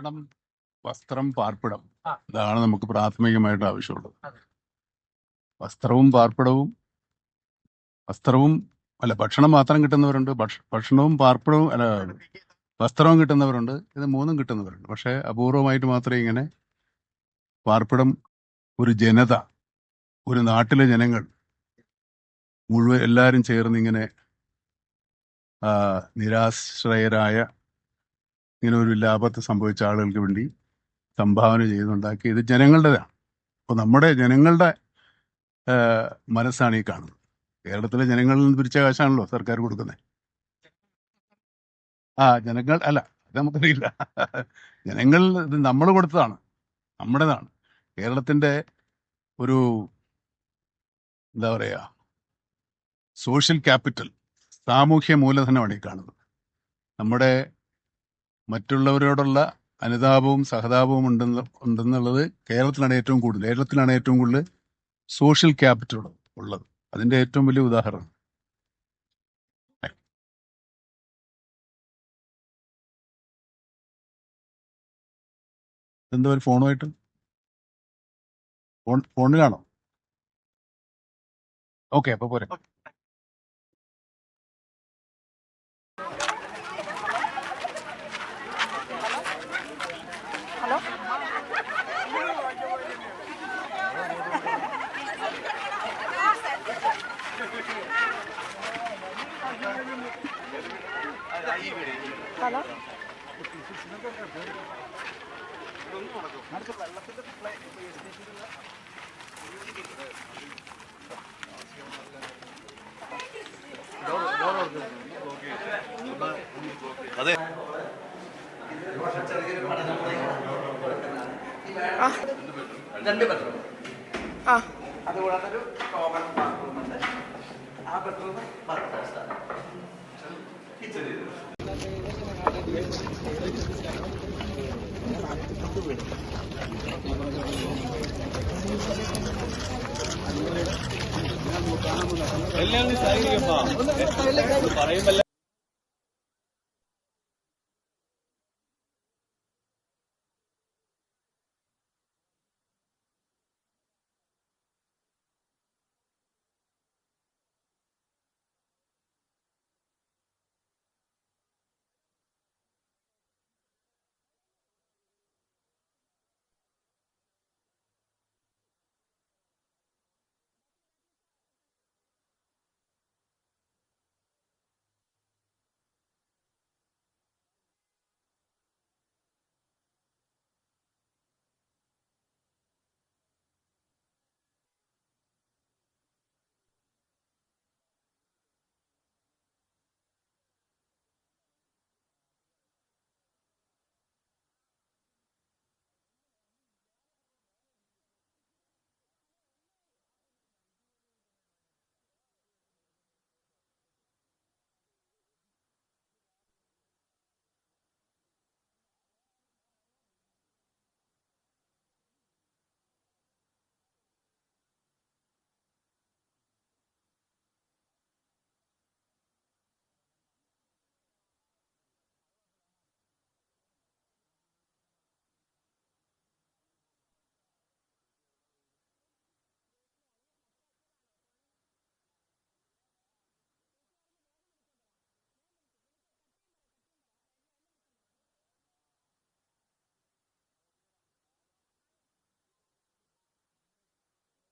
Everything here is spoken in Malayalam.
ഭക്ഷണം, വസ്ത്രം, പാർപ്പിടം, ഇതാണ് നമുക്ക് പ്രാഥമികമായിട്ട് ആവശ്യമുള്ളത്. വസ്ത്രവും പാർപ്പിടവും ഭക്ഷണം മാത്രം കിട്ടുന്നവരുണ്ട്, ഭക്ഷണവും പാർപ്പിടവും വസ്ത്രവും കിട്ടുന്നവരുണ്ട്, ഇത് മൂന്നും കിട്ടുന്നവരുണ്ട്. പക്ഷെ അപൂർവമായിട്ട് മാത്രമേ ഇങ്ങനെ പാർപ്പിടം, ഒരു ജനത, ഒരു നാട്ടിലെ ജനങ്ങൾ മുഴുവൻ എല്ലാവരും ചേർന്ന് ഇങ്ങനെ നിരാശ്രയരായ ഇങ്ങനെ ഒരു ലാഭത്ത് സംഭവിച്ച ആളുകൾക്ക് വേണ്ടി സംഭാവന ചെയ്തുണ്ടാക്കി ഇത് ജനങ്ങളുടേതാണ്. അപ്പോൾ നമ്മുടെ ജനങ്ങളുടെ മനസ്സാണ് ഈ കാണുന്നത്. കേരളത്തിലെ ജനങ്ങളിൽ നിന്ന് പിരിച്ച കാശാണല്ലോ സർക്കാർ കൊടുക്കുന്നത്. ജനങ്ങൾ അല്ല, അത് നമുക്കറിയില്ല. ജനങ്ങൾ ഇത് നമ്മൾ കൊടുത്തതാണ്, നമ്മുടേതാണ്. കേരളത്തിന്റെ ഒരു എന്താ പറയുക, സോഷ്യൽ ക്യാപിറ്റൽ, സാമൂഹ്യ മൂലധനമാണ് ഈ കാണുന്നത്. നമ്മുടെ മറ്റുള്ളവരോടുള്ള അനുതാപവും സഹതാപവും ഉണ്ടെന്നുള്ളത് കേരളത്തിലാണ് ഏറ്റവും കൂടുതൽ സോഷ്യൽ ക്യാപിറ്റൽ ഉള്ളത്. അതിന്റെ ഏറ്റവും വലിയ ഉദാഹരണം. എന്താ ഒരു ഫോണുമായിട്ട് ഫോണിലാണോ? ഓക്കെ, അപ്പൊ പോരെ. ഹലോ, അതെ, രണ്ട് ബെഡ്റൂം, അതുകൂടാതെ ഒരു കോമൺ ബാത്റൂം ഉണ്ട്. ആ ബെഡ്റൂം കിച്ചൺ. എല്ലാം പറയുമ്പല്ല